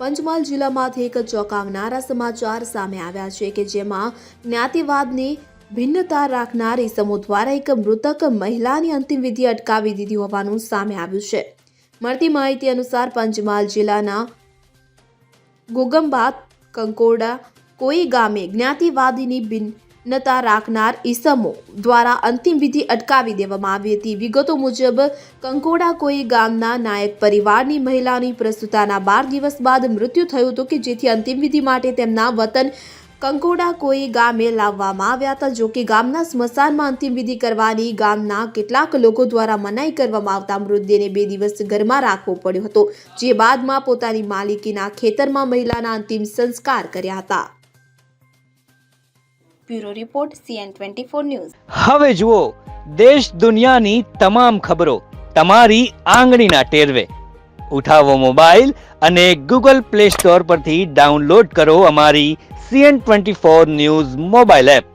પંચમહાલ જિલ્લામાંથી એક ચોંકાવનારા સમાચાર સામે આવ્યા છે કે જેમાં જ્ઞાતિવાદની ભિન્નતા રાખનાર ઇસમો દ્વારા એક મૃતક મહિલાની અંતિમ વિધિ અટકાવી દીધી હોવાનું સામે આવ્યું છે। મળતી માહિતી અનુસાર પંચમહાલ જિલ્લાના ગોગંબા કંકોડા કોઈ ગામે જ્ઞાતિવાદની ભિન્નતા રાખનાર ઇસમો દ્વારા અંતિમ વિધિ અટકાવી દેવામાં આવી હતી। વિગતો મુજબ કંકોડા કોઈ ગામના નાયક પરિવારની મહિલાની પ્રસૂતાના 12 દિવસ બાદ મૃત્યુ થયું હતું કે જેથી અંતિમ વિધિ માટે તેમના વતન કંકોડા કોઈ ગામે લાવવામાં આવ્યા હતા। જો કે ગામના સ્મશાનમાં અંતિમ વિધિ કરવાની ગામના કેટલાક લોકો દ્વારા મનાઈ કરવામાં આવતા મૃતદેહને 2 દિવસ ઘરમાં રાખવો પડ્યો હતો, જે બાદમાં પોતાની માલિકીના ખેતરમાં મહિલાના અંતિમ સંસ્કાર કર્યા હતા। Bureau report CN24 news. હવે જુઓ દેશ દુનિયાની તમામ ખબરો તમારી આંગળીના ટેરવે। ઉઠાવો મોબાઈલ અને Google Play Store પરથી ડાઉનલોડ કરો અમારી CN24 ન્યૂઝ મોબાઈલ એપ।